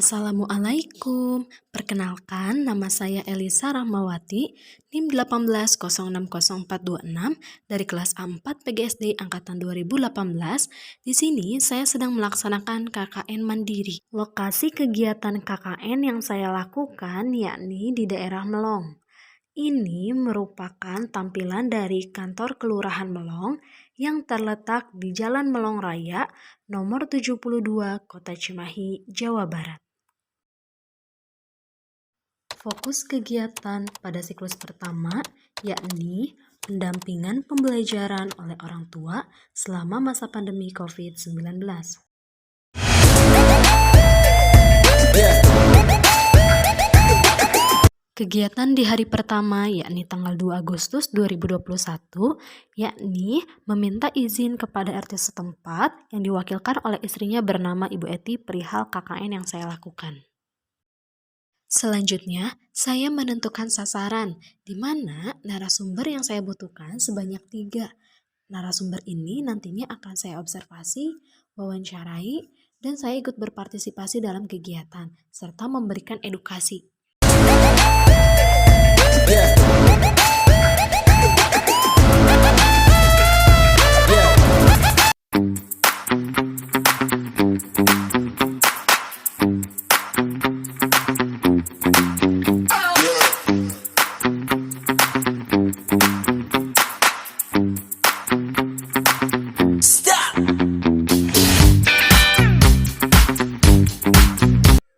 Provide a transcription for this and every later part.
Assalamualaikum, perkenalkan nama saya Elisa Rahmawati, NIM 180604226 dari kelas A4 PGSD Angkatan 2018. Di sini saya sedang melaksanakan KKN Mandiri. Lokasi kegiatan KKN yang saya lakukan yakni di daerah Melong. Ini merupakan tampilan dari kantor Kelurahan Melong yang terletak di Jalan Melong Raya, nomor 72, Kota Cimahi, Jawa Barat. Fokus kegiatan pada siklus pertama yakni pendampingan pembelajaran oleh orang tua selama masa pandemi COVID-19. Kegiatan di hari pertama yakni tanggal 2 Agustus 2021 yakni meminta izin kepada RT setempat yang diwakilkan oleh istrinya bernama Ibu Eti perihal KKN yang saya lakukan. Selanjutnya, saya menentukan sasaran, di mana narasumber yang saya butuhkan sebanyak 3. Narasumber ini nantinya akan saya observasi, wawancarai, dan saya ikut berpartisipasi dalam kegiatan, serta memberikan edukasi.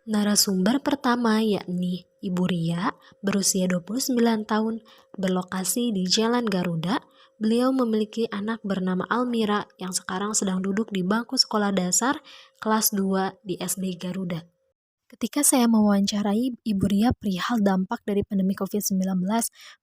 Narasumber pertama yakni Ibu Ria, berusia 29 tahun, berlokasi di Jalan Garuda. Beliau memiliki anak bernama Almira yang sekarang sedang duduk di bangku sekolah dasar kelas 2 di SD Garuda. Ketika saya mewawancarai Ibu Ria perihal dampak dari pandemi COVID-19,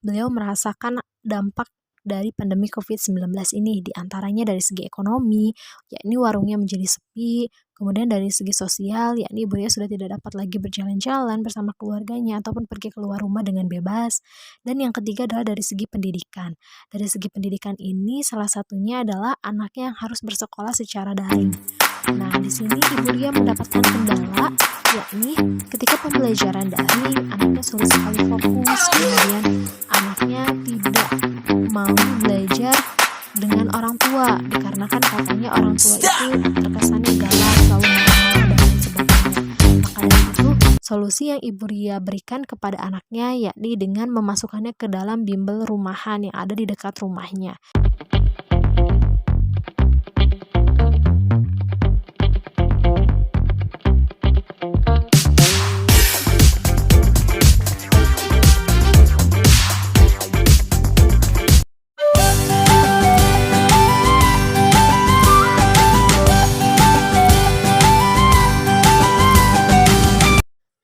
beliau merasakan dampak dari pandemi COVID-19 ini, diantaranya dari segi ekonomi, yakni warungnya menjadi sepi, kemudian dari segi sosial, yakni Ibu Ria sudah tidak dapat lagi berjalan-jalan bersama keluarganya ataupun pergi keluar rumah dengan bebas. Dan yang ketiga adalah dari segi pendidikan. Dari segi pendidikan ini salah satunya adalah anaknya yang harus bersekolah secara daring. Nah, di sini Ibu Ria mendapatkan kendala, yakni ketika pembelajaran daring, anaknya sulit sekali fokus, kemudian anaknya tidak mau belajar dengan orang tua, dikarenakan katanya orang tua itu terkesannya galak, selalu marah-marah dan lain sebagainya. Maka dari itu, solusi yang Ibu Ria berikan kepada anaknya yakni dengan memasukkannya ke dalam bimbel rumahan yang ada di dekat rumahnya.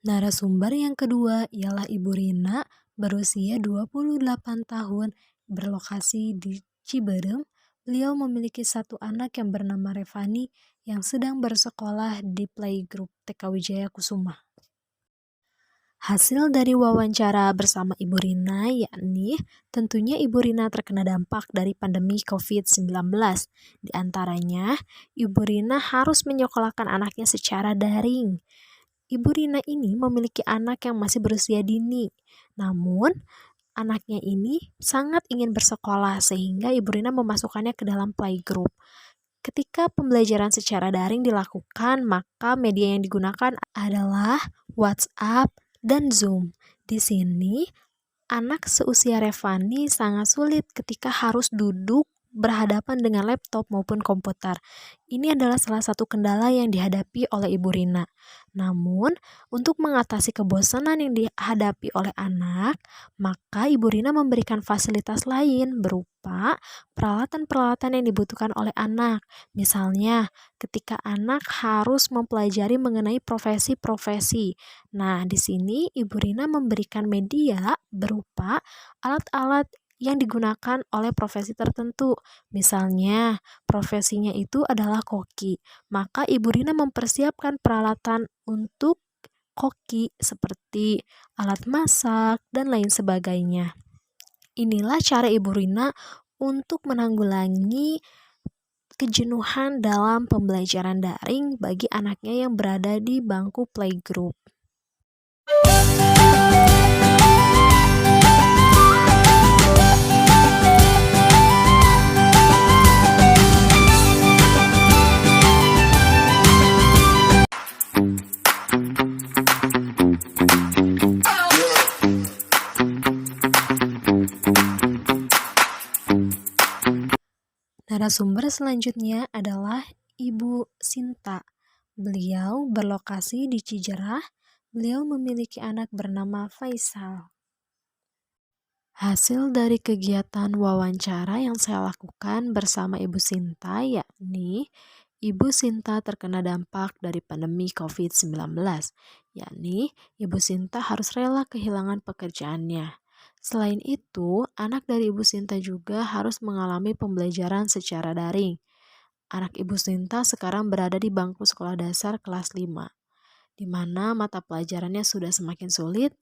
Narasumber yang kedua ialah Ibu Rina, berusia 28 tahun, berlokasi di Ciberem. Beliau memiliki satu anak yang bernama Revani yang sedang bersekolah di Playgroup TK Wijaya Kusuma. Hasil dari wawancara bersama Ibu Rina yakni tentunya Ibu Rina terkena dampak dari pandemi COVID-19. Di antaranya, Ibu Rina harus menyekolahkan anaknya secara daring. Ibu Rina ini memiliki anak yang masih berusia dini, namun anaknya ini sangat ingin bersekolah sehingga Ibu Rina memasukkannya ke dalam playgroup. Ketika pembelajaran secara daring dilakukan, maka media yang digunakan adalah WhatsApp dan Zoom. Di sini, anak seusia Revani sangat sulit ketika harus duduk berhadapan dengan laptop maupun komputer. Ini adalah salah satu kendala yang dihadapi oleh Ibu Rina. Namun, untuk mengatasi kebosanan yang dihadapi oleh anak, maka Ibu Rina memberikan fasilitas lain berupa peralatan-peralatan yang dibutuhkan oleh anak. Misalnya, ketika anak harus mempelajari mengenai profesi-profesi. Nah, di sini Ibu Rina memberikan media berupa alat-alat yang digunakan oleh profesi tertentu. Misalnya, profesinya itu adalah koki. Maka Ibu Rina mempersiapkan peralatan untuk koki seperti alat masak dan lain sebagainya. Inilah cara Ibu Rina untuk menanggulangi kejenuhan dalam pembelajaran daring bagi anaknya yang berada di bangku playgroup. Narasumber selanjutnya adalah Ibu Sinta. Beliau berlokasi di Cijerah. Beliau memiliki anak bernama Faisal. Hasil dari kegiatan wawancara yang saya lakukan bersama Ibu Sinta, yakni Ibu Sinta terkena dampak dari pandemi COVID-19, yakni Ibu Sinta harus rela kehilangan pekerjaannya. Selain itu, anak dari Ibu Sinta juga harus mengalami pembelajaran secara daring. Anak Ibu Sinta sekarang berada di bangku sekolah dasar kelas 5, di mana mata pelajarannya sudah semakin sulit,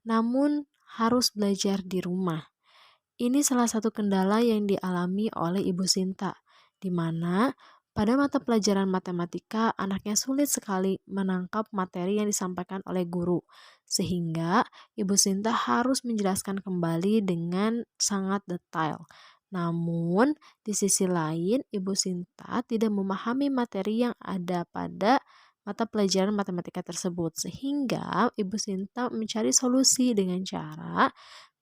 namun harus belajar di rumah. Ini salah satu kendala yang dialami oleh Ibu Sinta, di mana pada mata pelajaran matematika anaknya sulit sekali menangkap materi yang disampaikan oleh guru, sehingga Ibu Sinta harus menjelaskan kembali dengan sangat detail. Namun, di sisi lain, Ibu Sinta tidak memahami materi yang ada pada mata pelajaran matematika tersebut, sehingga Ibu Sinta mencari solusi dengan cara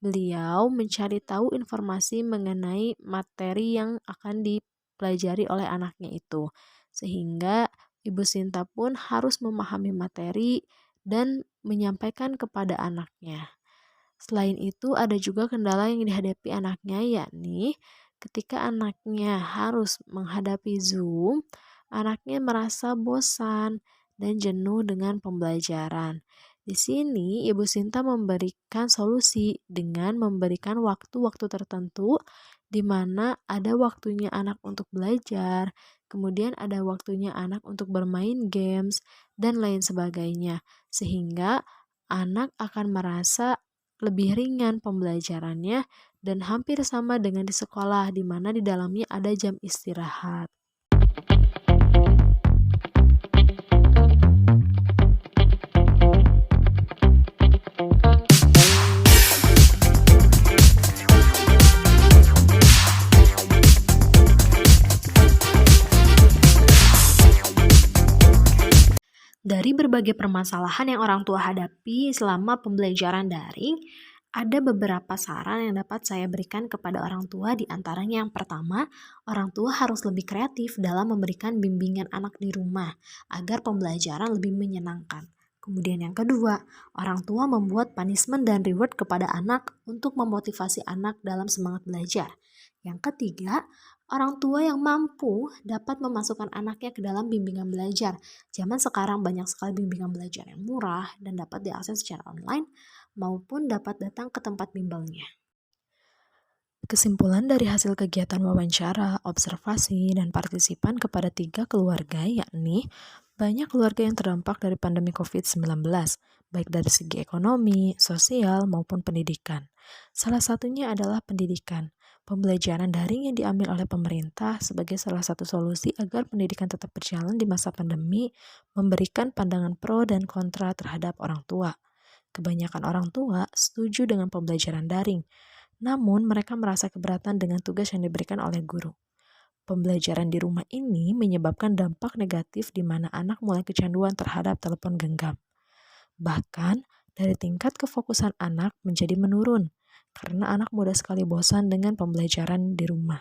beliau mencari tahu informasi mengenai materi yang akan dipelajari oleh anaknya itu, sehingga Ibu Sinta pun harus memahami materi dan menyampaikan kepada anaknya. Selain itu, ada juga kendala yang dihadapi anaknya, yakni ketika anaknya harus menghadapi Zoom, anaknya merasa bosan dan jenuh dengan pembelajaran. Di sini, Ibu Sinta memberikan solusi dengan memberikan waktu-waktu tertentu di mana ada waktunya anak untuk belajar, kemudian ada waktunya anak untuk bermain games, dan lain sebagainya. Sehingga anak akan merasa lebih ringan pembelajarannya dan hampir sama dengan di sekolah, di mana di dalamnya ada jam istirahat. Dari berbagai permasalahan yang orang tua hadapi selama pembelajaran daring, ada beberapa saran yang dapat saya berikan kepada orang tua. Di antaranya yang pertama, orang tua harus lebih kreatif dalam memberikan bimbingan anak di rumah agar pembelajaran lebih menyenangkan. Kemudian yang kedua, orang tua membuat punishment dan reward kepada anak untuk memotivasi anak dalam semangat belajar. Yang ketiga, orang tua yang mampu dapat memasukkan anaknya ke dalam bimbingan belajar. Zaman sekarang banyak sekali bimbingan belajar yang murah dan dapat diakses secara online maupun dapat datang ke tempat bimbelnya. Kesimpulan dari hasil kegiatan wawancara, observasi, dan partisipan kepada 3 keluarga, yakni banyak keluarga yang terdampak dari pandemi COVID-19, baik dari segi ekonomi, sosial, maupun pendidikan. Salah satunya adalah pendidikan. Pembelajaran daring yang diambil oleh pemerintah sebagai salah satu solusi agar pendidikan tetap berjalan di masa pandemi memberikan pandangan pro dan kontra terhadap orang tua. Kebanyakan orang tua setuju dengan pembelajaran daring, namun mereka merasa keberatan dengan tugas yang diberikan oleh guru. Pembelajaran di rumah ini menyebabkan dampak negatif di mana anak mulai kecanduan terhadap telepon genggam. Bahkan, dari tingkat kefokusan anak menjadi menurun, karena anak mudah sekali bosan dengan pembelajaran di rumah.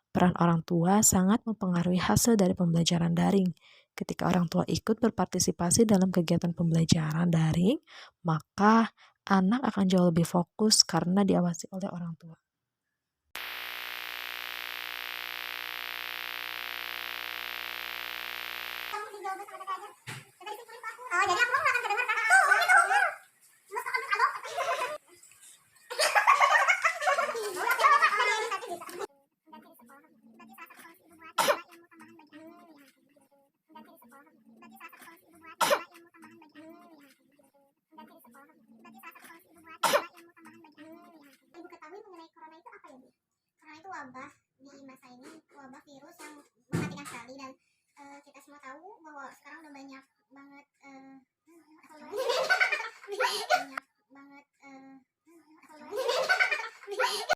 Peran orang tua sangat mempengaruhi hasil dari pembelajaran daring. Ketika orang tua ikut berpartisipasi dalam kegiatan pembelajaran daring, maka anak akan jauh lebih fokus karena diawasi oleh orang tua. wabah di masa ini, wabah virus yang mematikan sekali, dan kita semua tahu bahwa sekarang udah banyak banget banyak